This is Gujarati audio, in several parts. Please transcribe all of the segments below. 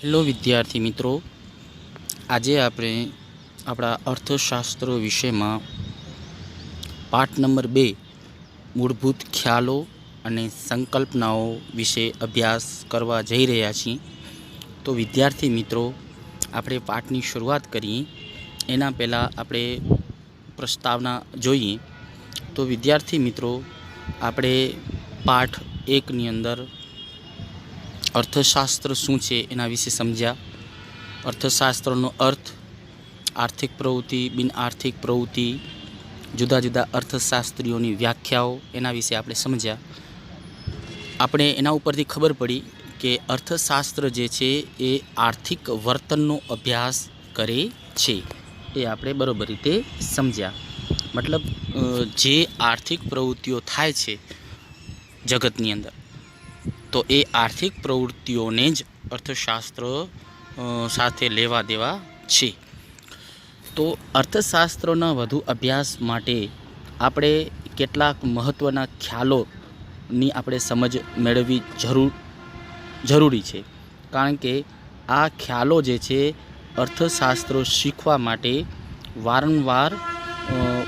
હેલો વિદ્યાર્થી મિત્રો, આજે આપણે આપણા અર્થશાસ્ત્ર વિષયમાં પાઠ નંબર 2 મૂળભૂત ખ્યાલો અને સંકલ્પનાઓ વિશે અભ્યાસ કરવા જઈ રહ્યા છીએ. તો વિદ્યાર્થી મિત્રો, આપણે પાઠની શરૂઆત કરીએ એના પહેલાં આપણે પ્રસ્તાવના જોઈએ. તો વિદ્યાર્થી મિત્રો, આપણે પાઠ 1ની અંદર અર્થશાસ્ત્ર શું છે એના વિશે સમજ્યા. અર્થશાસ્ત્રનો અર્થ, આર્થિક પ્રવૃત્તિ, બિન આર્થિક પ્રવૃત્તિ, જુદા જુદા અર્થશાસ્ત્રીઓની વ્યાખ્યાઓ, એના વિશે આપણે સમજ્યા. આપણે એના ઉપરથી ખબર પડી કે અર્થશાસ્ત્ર જે છે એ આર્થિક વર્તનનો અભ્યાસ કરે છે. એ આપણે બરાબર રીતે સમજ્યા. મતલબ જે આર્થિક પ્રવૃત્તિઓ થાય છે જગતની અંદર, તો એ આર્થિક પ્રવૃત્તિઓને જ અર્થશાસ્ત્ર સાથે લેવા દેવા છે. તો અર્થશાસ્ત્રના વધુ અભ્યાસ માટે આપણે કેટલાક મહત્ત્વના ખ્યાલોની આપણે સમજ મેળવવી જરૂરી છે. કારણ કે આ ખ્યાલો જે છે અર્થશાસ્ત્ર શીખવા માટે વારંવાર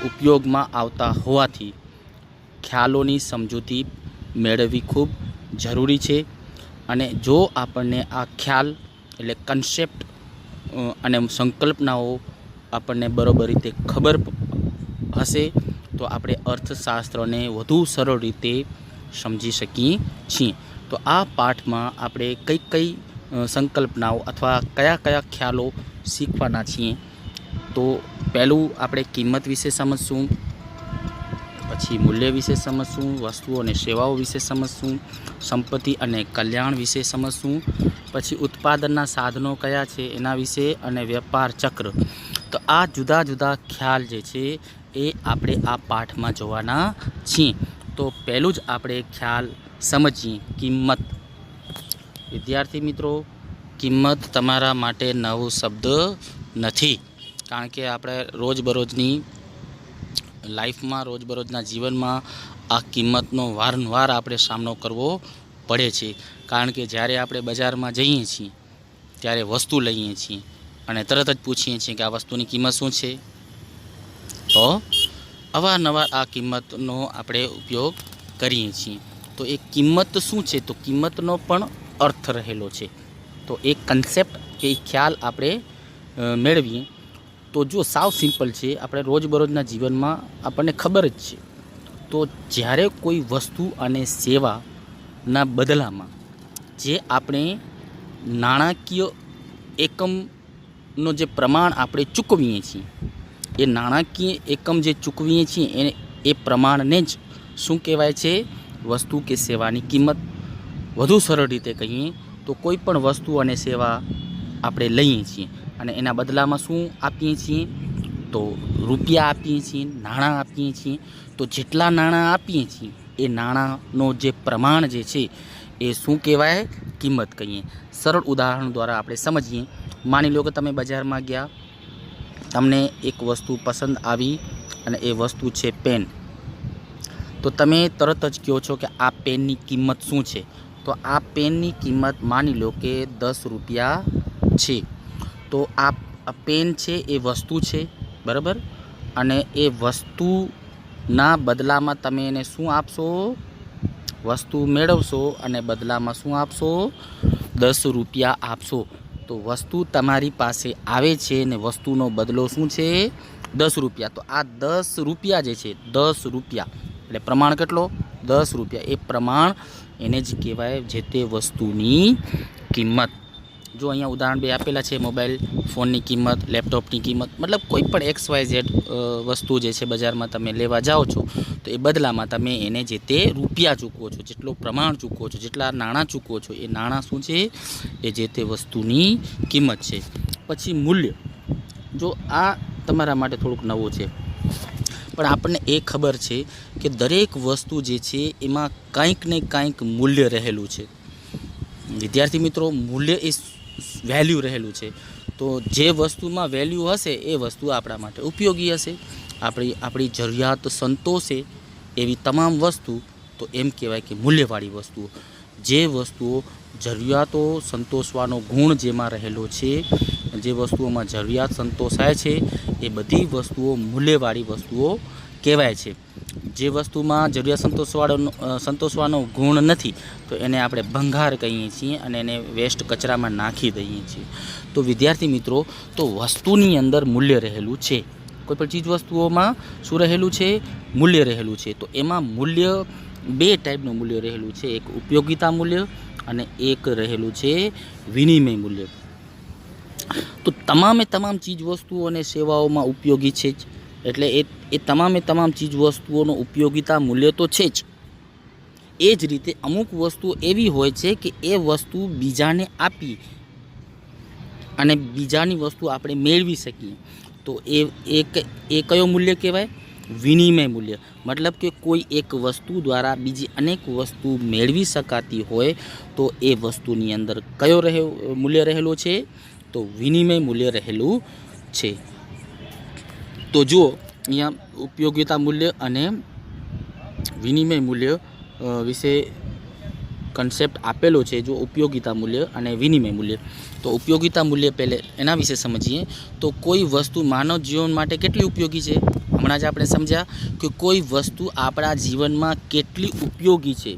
ઉપયોગમાં આવતા હોવાથી ખ્યાલોની સમજૂતી મેળવવી ખૂબ જરૂરી છે. અને જો આપણને આ ખ્યાલ એટલે કન્સેપ્ટ અને સંકલ્પનાઓ આપણને બરાબર રીતે ખબર હશે તો આપણે અર્થશાસ્ત્રને વધુ સરળ રીતે સમજી શકીએ છીએ. તો આ પાઠમાં આપણે કઈ સંકલ્પનાઓ અથવા કયા ખ્યાલો શીખવાના છીએ. તો પહેલું આપણે કિંમત વિશે સમજશું, પછી મૂલ્ય વિશે સમજશું, વસ્તુઓ અને સેવાઓ વિશે સમજશું, સંપત્તિ અને કલ્યાણ વિશે સમજશું, પછી ઉત્પાદનના સાધનો કયા છે એના વિશે, અને વેપાર ચક્ર. તો આ જુદા જુદા ખ્યાલ જે છે એ આપણે આ પાઠમાં જોવાના છીએ. તો પહેલું જ આપણે ખ્યાલ સમજીએ, કિંમત. વિદ્યાર્થી મિત્રો, કિંમત તમારા માટે નવો શબ્દ નથી. કારણ કે આપણે રોજબરોજની લાઈફમાં, રોજબરોજના જીવનમાં આ કિંમતનો વારંવાર આપણે સામનો કરવો પડે છે. કારણ કે જ્યારે આપણે બજારમાં જઈએ છીએ ત્યારે વસ્તુ લઈએ છીએ અને તરત જ પૂછીએ છીએ કે આ વસ્તુની કિંમત શું છે. તો અવારનવાર આ કિંમતનો આપણે ઉપયોગ કરીએ છીએ. તો એ કિંમત શું છે? તો કિંમતનો પણ અર્થ રહેલો છે. તો એક કન્સેપ્ટ કે ખ્યાલ આપણે મેળવીએ તો જો સાવ સિમ્પલ છે, આપણે રોજબરોજના જીવનમાં આપણને ખબર જ છે. તો જ્યારે કોઈ વસ્તુ અને સેવાના બદલામાં જે આપણે નાણાકીય એકમનો જે પ્રમાણ આપણે ચૂકવીએ છીએ, એ નાણાકીય એકમ જે ચૂકવીએ છીએ એ પ્રમાણને જ શું કહેવાય છે? વસ્તુ કે સેવાની કિંમત. વધુ સરળ રીતે કહીએ તો કોઈ પણ વસ્તુ અને સેવા આપણે લઈએ છીએ અને એના બદલામાં શું આપીએ છીએ? તો રૂપિયા આપીએ છીએ, નાણાં આપીએ છીએ. તો જેટલા નાણાં આપીએ છીએ એ નાણાંનો જે પ્રમાણ જે છે એ શું કહેવાય? કિંમત કહીએ. સરળ ઉદાહરણ દ્વારા આપણે સમજીએ. માની લો કે તમે બજારમાં ગયા, તમને એક વસ્તુ પસંદ આવી અને એ વસ્તુ છે પેન. તો તમે તરત જ કહો છો કે આ પેનની કિંમત શું છે? તો આ પેનની કિંમત માની લો કે 10 રૂપિયા છે. તો આ પેન છે એ વસ્તુ છે, બરાબર? અને એ વસ્તુના બદલામાં તમે એને શું આપશો? વસ્તુ મેળવશો અને બદલામાં શું આપશો? 10 રૂપિયા આપશો. તો વસ્તુ તમારી પાસે આવે છે ને વસ્તુનો બદલો શું છે? 10 રૂપિયા. તો આ 10 રૂપિયા જે છે, 10 રૂપિયા એટલે પ્રમાણ કેટલો? 10 રૂપિયા. એ પ્રમાણ એને જ કહેવાય જે તે વસ્તુની કિંમત. જો અહીંયા ઉદાહરણ 2 આપેલા છે, મોબાઈલ ફોનની કિંમત, લેપટોપની કિંમત. મતલબ કોઈ પણ XYZ વસ્તુ જે છે બજારમાં તમે લેવા જાઓ છો તો એ બદલામાં તમે એને જે તે રૂપિયા ચૂકવો છો, જેટલું પ્રમાણ ચૂકવો છો, જેટલા નાણાં ચૂકવો છો, એ નાણાં શું છે? એ જે તે વસ્તુની કિંમત છે. પછી મૂલ્ય. જો આ તમારા માટે થોડુંક નવું છે, પણ આપણને એ ખબર છે કે દરેક વસ્તુ જે છે એમાં કંઈક ને કંઈક મૂલ્ય રહેલું છે. વિદ્યાર્થી મિત્રો, મૂલ્ય એ વેલ્યુ રહેલું છે. તો જે વસ્તુમાં વેલ્યુ હશે એ વસ્તુ આપણા માટે ઉપયોગી હશે. આપણી જરૂરિયાત સંતોષે એવી તમામ વસ્તુ તો એમ કહેવાય કે મૂલ્યવાળી વસ્તુઓ. જે વસ્તુઓ જરૂરિયાતો સંતોષવાનો ગુણ જેમાં રહેલો છે, જે વસ્તુઓમાં જરૂરિયાત સંતોષાય છે એ બધી વસ્તુઓ મૂલ્યવાળી વસ્તુઓ કહેવાય છે. જે વસ્તુમાં જરૂરિયાત સંતોષવાનો ગુણ નથી તો એને આપણે ભંગાર કહીએ છીએ અને એને વેસ્ટ કચરામાં નાખી દઈએ છીએ. તો વિદ્યાર્થી મિત્રો, તો વસ્તુની અંદર મૂલ્ય રહેલું છે. કોઈ પણ ચીજ વસ્તુઓમાં શું રહેલું છે? મૂલ્ય રહેલું છે. તો એમાં મૂલ્ય બે ટાઈપનું મૂલ્ય રહેલું છે, એક ઉપયોગિતા મૂલ્ય અને એક રહેલું છે વિનિમય મૂલ્ય. તો તમામે તમામ ચીજ વસ્તુઓ અને સેવાઓમાં ઉપયોગી છે જ, એટલે એ તમામે તમામ ચીજ વસ્તુઓનો ઉપયોગિતા મૂલ્ય તો છે જ. એ જ રીતે અમુક વસ્તુઓ એવી હોય છે કે એ વસ્તુ બીજાને આપી અને બીજાની વસ્તુ આપણે મેળવી શકીએ, તો એ કયો મૂલ્ય કહેવાય? વિનિમય મૂલ્ય. મતલબ કે કોઈ એક વસ્તુ દ્વારા બીજી અનેક વસ્તુ મેળવી શકાતી હોય તો એ વસ્તુની અંદર કયો મૂલ્ય રહેલો છે? તો વિનિમય મૂલ્ય રહેલું છે. તો જુઓ, અહીંયા ઉપયોગિતા મૂલ્ય અને વિનિમય મૂલ્ય વિશે કન્સેપ્ટ આપેલો છે. જો ઉપયોગિતા મૂલ્ય અને વિનિમય મૂલ્ય, તો ઉપયોગિતા મૂલ્ય પહેલે એના વિશે સમજીએ. તો કોઈ વસ્તુ માનવ જીવન માટે કેટલી ઉપયોગી છે? હમણાં જ આપણે સમજ્યા કે કોઈ વસ્તુ આપણા જીવનમાં કેટલી ઉપયોગી છે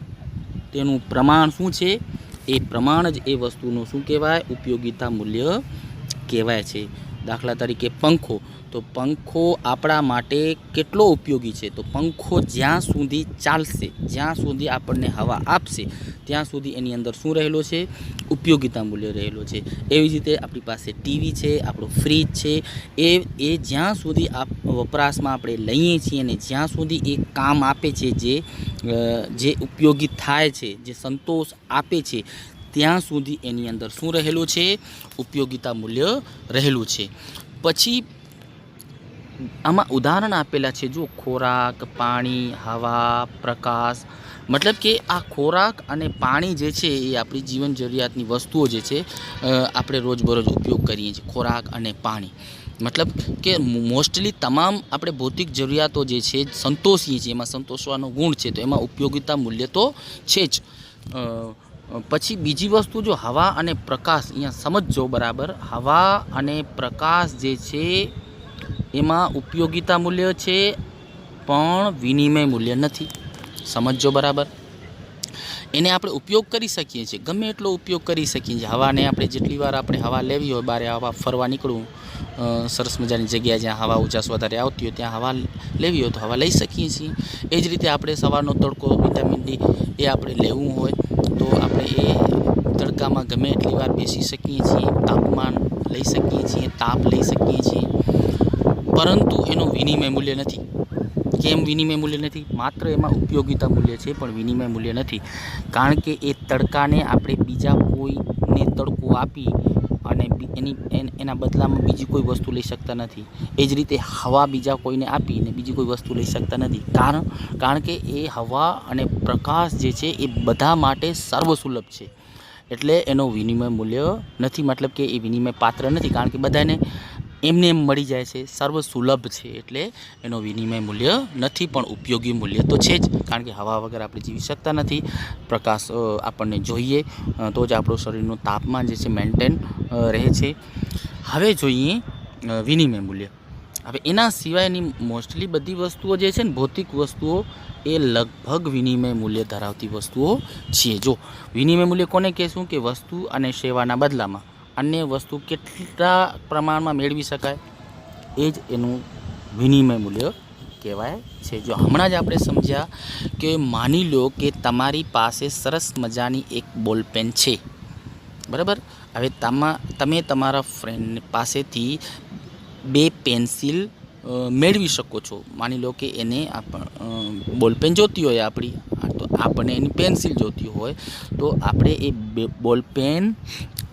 તેનું પ્રમાણ શું છે? એ પ્રમાણ જ એ વસ્તુનું શું કહેવાય? ઉપયોગિતા મૂલ્ય કહેવાય છે. દાખલા તરીકે પંખો, તો પંખો આપણા માટે કેટલો ઉપયોગી છે? તો પંખો જ્યાં સુધી ચાલશે, જ્યાં સુધી આપણને હવા આપશે, ત્યાં સુધી એની અંદર શું રહેલો છે? ઉપયોગિતા મૂલ્ય રહેલો છે. એવી જ રીતે આપણી પાસે ટીવી છે, આપણું ફ્રીજ છે, એ જ્યાં સુધી વપરાશમાં આપણે લઈએ છીએ અને જ્યાં સુધી એ કામ આપે છે, જે ઉપયોગી થાય છે, જે સંતોષ આપે છે, ત્યાં સુધી એની અંદર શું રહેલું છે? ઉપયોગિતા મૂલ્ય રહેલું છે. પછી આમાં ઉદાહરણ આપેલા છે, જો ખોરાક, પાણી, હવા, પ્રકાશ. મતલબ કે આ ખોરાક અને પાણી જે છે એ આપણી જીવન જરૂરિયાતની વસ્તુઓ જે છે, આપણે રોજબરોજ ઉપયોગ કરીએ છીએ. ખોરાક અને પાણી મતલબ કે મોસ્ટલી તમામ આપણે ભૌતિક જરૂરિયાતો જે છે સંતોષીએ છીએ, એમાં સંતોષવાનો ગુણ છે, તો એમાં ઉપયોગિતા મૂલ્ય તો છે જ. પછી બીજી વસ્તુ, જો હવા અને પ્રકાશ, અહીંયા સમજજો બરાબર. હવા અને પ્રકાશ જે છે એમાં ઉપયોગિતા મૂલ્ય છે પણ વિનિમય મૂલ્ય નથી. સમજજો બરાબર. એને આપણે ઉપયોગ કરી શકીએ છીએ, ગમે એટલો ઉપયોગ કરી શકીએ છીએ. હવાને આપણે જેટલી વાર આપણે હવા લેવી હોય, બહાર હવા ફરવા નીકળવું, સરસ મજાની જગ્યા જ્યાં હવા ઉજાસ વધારે આવતી હોય ત્યાં હવા લેવી હોય તો હવા લઈ શકીએ છીએ. એ જ રીતે આપણે સવારનો તડકો, વિટામિન ડી એ આપણે લેવું હોય તો આપણે એ તડકામાં ગમે એટલી વાર બેસી શકીએ છીએ, તાપમાન લઈ શકીએ છીએ, તાપ લઈ શકીએ છીએ, પરંતુ એનું વિનિમય મૂલ્ય નથી. કેમ વિનિમય મૂલ્ય નથી? માત્ર એમાં ઉપયોગિતા મૂલ્ય છે પણ વિનિમય મૂલ્ય નથી. કારણ કે એ તડકાને આપણે બીજા કોઈને તડકો આપી અને એના બદલામાં બીજી કોઈ વસ્તુ લઈ શકતા નથી. એ જ રીતે હવા બીજા કોઈને આપીને બીજી કોઈ વસ્તુ લઈ શકતા નથી. કારણ કે એ હવા અને પ્રકાશ જે છે એ બધા માટે સર્વસુલભ છે, એટલે એનો વિનિમય મૂલ્ય નથી. મતલબ કે એ વિનિમય પાત્ર નથી, કારણ કે બધાને એમને એમ મળી જાય છે, સર્વસુલભ છે, એટલે એનો વિનિમય મૂલ્ય નથી. પણ ઉપયોગી મૂલ્ય તો છે જ, કારણ કે હવા વગર આપણે જીવી શકતા નથી. પ્રકાશ આપણને જોઈએ તો જ આપણું શરીરનું તાપમાન જે છે મેન્ટેન રહે છે. હવે જોઈએ વિનિમય મૂલ્ય. હવે એના સિવાયની મોસ્ટલી બધી વસ્તુઓ જે છે ને, ભૌતિક વસ્તુઓ, એ લગભગ વિનિમય મૂલ્ય ધરાવતી વસ્તુઓ છે. જો વિનિમય મૂલ્ય કોને કહેશું? કે વસ્તુ અને સેવાના બદલામાં અન્ય વસ્તુ કેટલા પ્રમાણમાં મેળવી શકાય, એ જ એનું વિનિમય મૂલ્ય કહેવાય છે. જો હમણાં જ આપણે સમજ્યા કે માની લો કે તમારી પાસે સરસ મજાની એક બોલપેન છે, બરાબર. હવે તમે તમારા ફ્રેન્ડ પાસેથી 2 પેન્સિલ મેળવી શકો છો. માની લો કે એને બોલપેન જોતી હોય આપણી, તો આપણને એની પેન્સિલ જોતી હોય, તો આપણે એ બોલપેન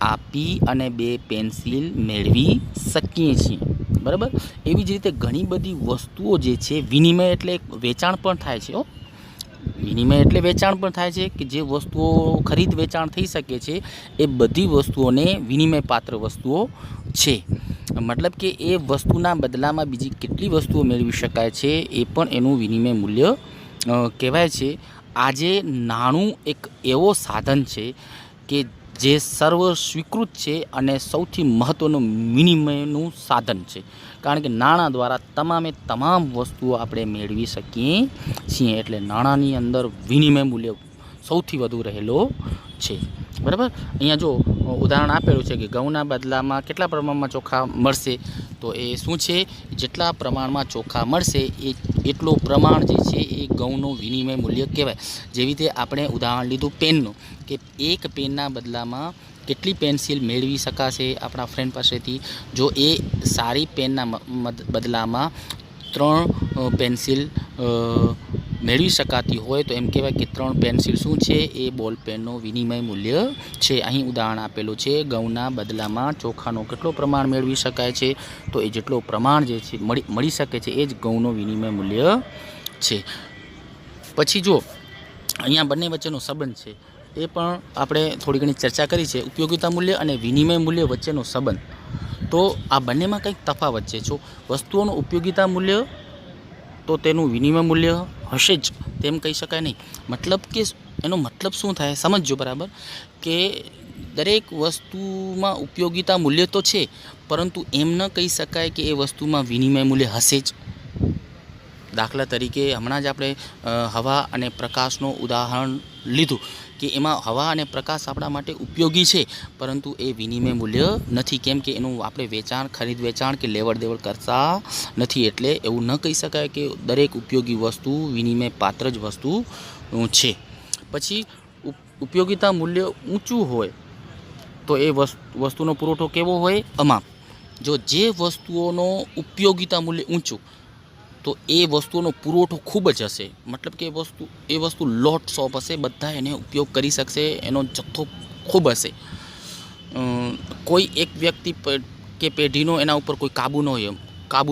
આપી અને 2 પેન્સિલ મેળવી શકીએ છીએ, બરાબર. એવી જ રીતે ઘણી બધી વસ્તુઓ જે છે, વિનિમય એટલે વેચાણ પણ થાય છે. વિનિમય એટલે વેચાણ પણ થાય છે, કે જે વસ્તુઓ ખરીદ વેચાણ થઈ શકે છે, એ બધી વસ્તુઓને વિનિમય પાત્ર વસ્તુઓ છે. મતલબ કે એ વસ્તુના બદલામાં બીજી કેટલી વસ્તુઓ મેળવી શકાય છે, એ પણ એનું વિનિમય મૂલ્ય કહેવાય છે. આજે નાણું એક એવો સાધન છે કે જે સર્વ સ્વીકૃત છે અને સૌથી મહત્ત્વનું વિનિમયનું સાધન છે, કારણ કે નાણાં દ્વારા તમામ વસ્તુઓ આપણે મેળવી શકીએ છીએ. એટલે નાણાંની અંદર વિનિમય મૂલ્ય સૌથી વધુ રહેલો છે. બરાબર. અહીંયા જો ઉદાહરણ આપેલું છે કે ઘઉંના બદલામાં કેટલા પ્રમાણમાં ચોખા મળશે, તો એ શું છે, જેટલા પ્રમાણમાં ચોખા મળશે એટલું પ્રમાણ જે છે એ ઘઉંનું વિનિમય મૂલ્ય કહેવાય. જેવી રીતે આપણે ઉદાહરણ લીધું પેનનું, કે એક પેનના બદલામાં કેટલી પેન્સિલ મેળવી શકાશે આપણા ફ્રેન્ડ પાસેથી. જો એ સારી પેનના બદલામાં 3 પેન્સિલ મેળવી શકાતી હોય તો એમ કહેવાય કે 3 પેન્સિલ શું છે, એ બોલ પેનનું વિનિમય મૂલ્ય છે. અહીં ઉદાહરણ આપેલું છે, ઘઉંના બદલામાં ચોખાનું કેટલું પ્રમાણ મેળવી શકાય છે, તો એ જેટલું પ્રમાણ જે છે મળી શકે છે એ જ ઘઉંનું વિનિમય મૂલ્ય છે. પછી જો અહીંયા બંને વચ્ચેનો સંબંધ છે એ પણ આપણે થોડી ઘણી ચર્ચા કરી છે. ઉપયોગિતા મૂલ્ય અને વિનિમય મૂલ્ય વચ્ચેનો સંબંધ, તો આ બંનેમાં કંઈક તફાવત છે. જો વસ્તુઓનું ઉપયોગિતા મૂલ્ય તો તેનું વિનિમય મૂલ્ય હશે જ તેમ કહી શકાય નહીં. મતલબ કે એનો મતલબ શું થાય સમજજો બરાબર, કે દરેક વસ્તુમાં ઉપયોગિતા મૂલ્ય તો છે, પરંતુ એમ ન કહી શકાય કે એ વસ્તુમાં વિનિમય મૂલ્ય હશે જ. દાખલા તરીકે હમણાં જ આપણે હવા અને પ્રકાશનું ઉદાહરણ લીધું કે એમાં હવા અને પ્રકાશ આપણા માટે ઉપયોગી છે, પરંતુ એ વિનિમય મૂલ્ય નથી. કેમ કે એનું આપણે ખરીદ વેચાણ કે લેવડ દેવડ કરતા નથી. એટલે એવું ન કહી શકાય કે દરેક ઉપયોગી વસ્તુ વિનિમય પાત્ર જ વસ્તુ છે. પછી ઉપયોગિતા મૂલ્ય ઊંચું હોય તો એ વસ્તુનો પુરવઠો કેવો હોય, અમાપ. જો જે વસ્તુઓનો ઉપયોગિતા મૂલ્ય ઊંચું, તો એ વસ્તુઓનો પુરવઠો ખૂબ જ હશે. મતલબ કે એ વસ્તુ લોટ શોપ હશે, બધા એને ઉપયોગ કરી શકશે, એનો જથ્થો ખૂબ હશે. કોઈ એક વ્યક્તિ કે પેઢીનો એના ઉપર કોઈ કાબુ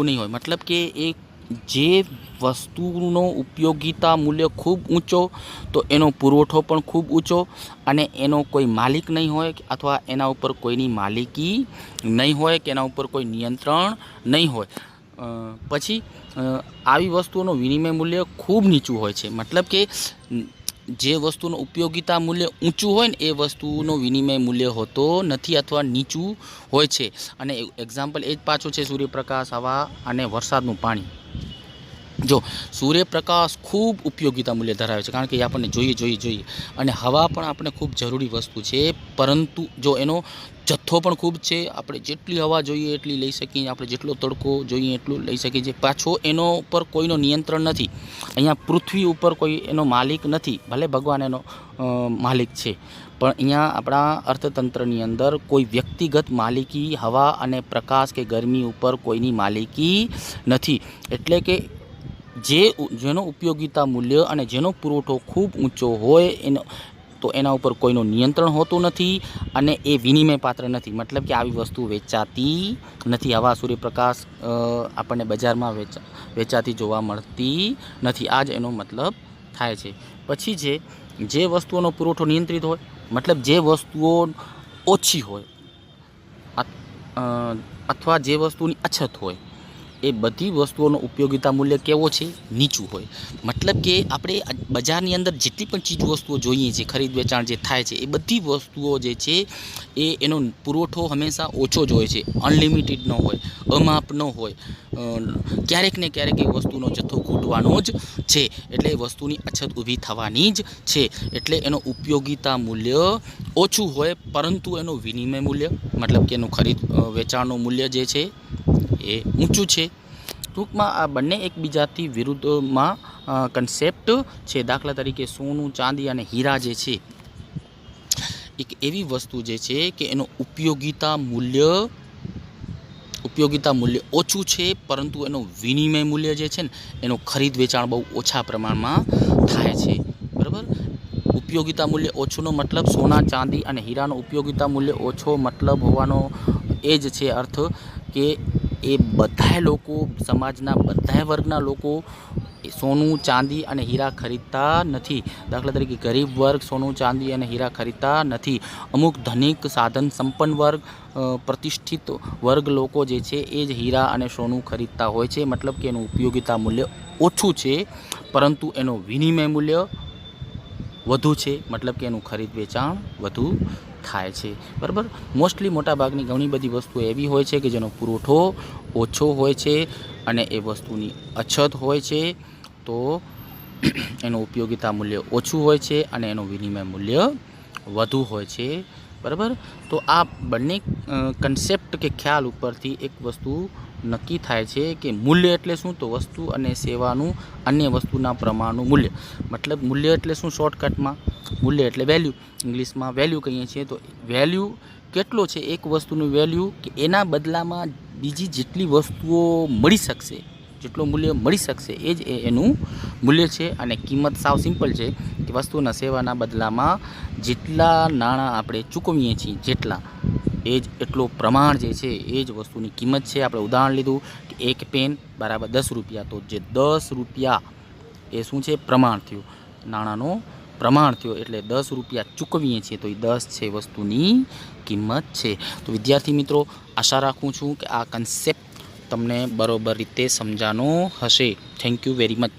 નહીં હોય. મતલબ કે એ જે વસ્તુનો ઉપયોગિતા મૂલ્ય ખૂબ ઊંચો, તો એનો પુરવઠો પણ ખૂબ ઊંચો, અને એનો કોઈ માલિક નહીં હોય અથવા એના ઉપર કોઈની માલિકી નહીં હોય કે એના ઉપર કોઈ નિયંત્રણ નહીં હોય. પછી આવી વસ્તુઓનું વિનિમય મૂલ્ય ખૂબ નીચું હોય છે. મતલબ કે જે વસ્તુનું ઉપયોગિતા મૂલ્ય ઊંચું હોય ને એ વસ્તુનું વિનિમય મૂલ્ય હોતો નથી અથવા નીચું હોય છે. અને એક્ઝામ્પલ એ જ પાછું છે સૂર્યપ્રકાશ, હવા અને વરસાદનું પાણી. જો સૂર્યપ્રકાશ ખૂબ ઉપયોગિતા મૂલ્ય ધરાવે છે, કારણ કે એ આપણને જોઈએ, અને હવા પણ આપણે ખૂબ જરૂરી વસ્તુ છે, પરંતુ જો એનો જથ્થો પણ ખૂબ છે, આપણે જેટલી હવા જોઈએ એટલી લઈ શકીએ, આપણે જેટલો તડકો જોઈએ એટલું લઈ શકીએ છીએ. પાછો એનો ઉપર કોઈનો નિયંત્રણ નથી. અહીંયા પૃથ્વી ઉપર કોઈ એનો માલિક નથી, ભલે ભગવાન એનો માલિક છે, પણ અહીંયા આપણા અર્થતંત્રની અંદર કોઈ વ્યક્તિગત માલિકી હવા અને પ્રકાશ કે ગરમી ઉપર કોઈની માલિકી નથી. એટલે કે જેનો ઉપયોગિતા મૂલ્ય અને જેનો પુરવઠો ખૂબ ઊંચો હોય તો એના ઉપર કોઈનું નિયંત્રણ હોતું નથી અને એ વિનિમય પાત્ર નથી. મતલબ કે આવી વસ્તુ વેચાતી નથી. હવા, સૂર્યપ્રકાશ આપણને બજારમાં વેચાતી જોવા મળતી નથી. આ જ એનો મતલબ થાય છે. પછી જે વસ્તુઓનો પુરવઠો નિયંત્રિત હોય, મતલબ જે વસ્તુઓ ઓછી હોય અથવા જે વસ્તુની અછત હોય, એ બધી વસ્તુઓનો ઉપયોગિતા મૂલ્ય કેવો છે, નીચું હોય. મતલબ કે આપણે બજારની અંદર જેટલી પણ ચીજ વસ્તુઓ જોઈએ છે, ખરીદ વેચાણ જે થાય છે, એ બધી વસ્તુઓ જે છે એનો પુરવઠો હંમેશા ઓછો જ હોય છે, અનલિમિટેડ ન હોય, અમાપ ન હોય. ક્યારેક ને ક્યારેક એ વસ્તુનો જથ્થો ખૂટવાનો જ છે, એટલે એ વસ્તુની અછત ઊભી થવાની જ છે. એટલે એનો ઉપયોગિતા મૂલ્ય ઓછું હોય, પરંતુ એનું વિનિમય મૂલ્ય, મતલબ કે એનું ખરીદ વેચાણનું મૂલ્ય જે છે એ ઊંચું છે. ટૂંકમાં આ બંને એકબીજાથી વિરુદ્ધમાં કન્સેપ્ટ છે. દાખલા તરીકે સોનું, ચાંદી અને હીરા જે છે, એક એવી વસ્તુ જે છે કે એનું ઉપયોગિતા મૂલ્ય ઓછું છે, પરંતુ એનું વિનિમય મૂલ્ય જે છે ને એનું ખરીદ વેચાણ બહુ ઓછા પ્રમાણમાં થાય છે. બરાબર. ઉપયોગિતા મૂલ્ય ઓછુંનો મતલબ સોના, ચાંદી અને હીરાનો ઉપયોગિતા મૂલ્ય ઓછો મતલબ હોવાનો એ જ છે અર્થ કે એ બધાય લોકો, સમાજના બધાય વર્ગના લોકો સોનું, ચાંદી અને હીરા ખરીદતા નથી. દાખલા તરીકે ગરીબ વર્ગ સોનું, ચાંદી અને હીરા ખરીદતા નથી. અમુક ધનિક, સાધન સંપન્ન વર્ગ, પ્રતિષ્ઠિત વર્ગ લોકો જે છે એ જ હીરા અને સોનું ખરીદતા હોય છે. મતલબ કે એનું ઉપયોગિતા મૂલ્ય ઓછું છે, પરંતુ એનું વિનિમય મૂલ્ય વધુ છે. મતલબ કે એનું ખરીદ વેચાણ વધુ થાય છે, બરાબર. મોસ્ટલી મોટાભાગની ઘણી બધી વસ્તુઓ એવી હોય છે કે જેનો પુરવઠો ઓછો હોય છે અને એ વસ્તુની અછત હોય છે, તો એનું ઉપયોગિતા મૂલ્ય ઓછું હોય છે અને એનું વિનિમય મૂલ્ય વધુ હોય છે, બરાબર. તો આ બંને કન્સેપ્ટ કે ખ્યાલ ઉપરથી એક વસ્તુ નક્કી થાય છે કે મૂલ્ય એટલે શું, તો વસ્તુ અને સેવાનું અન્ય વસ્તુના પ્રમાણનું મૂલ્ય. મતલબ મૂલ્ય એટલે શું, શોર્ટકટમાં મૂલ્ય એટલે વેલ્યુ, ઇંગ્લિશમાં વેલ્યુ કહીએ છીએ. તો વેલ્યુ કેટલો છે એક વસ્તુનું વેલ્યુ, કે એના બદલામાં બીજી જેટલી વસ્તુઓ મળી શકશે, જેટલું મૂલ્ય મળી શકશે એ જ એનું મૂલ્ય છે. અને કિંમત સાવ સિમ્પલ છે કે વસ્તુના સેવાના બદલામાં જેટલા નાણાં આપણે ચૂકવીએ છીએ, જેટલા એ જ એટલો પ્રમાણ જે છે એ જ વસ્તુની કિંમત છે. આપણે ઉદાહરણ લીધું કે એક પેન બરાબર 10 રૂપિયા, તો જે 10 રૂપિયા એ શું છે, પ્રમાણ થયું, નાણાંનો પ્રમાણ થયો, એટલે 10 રૂપિયા ચૂકવીએ છીએ તો એ 10 છે વસ્તુની કિંમત છે. તો વિદ્યાર્થી મિત્રો, આશા રાખું છું કે આ કન્સેપ્ટ તમને બરોબર રીતે સમજાનો હશે. Thank you very much.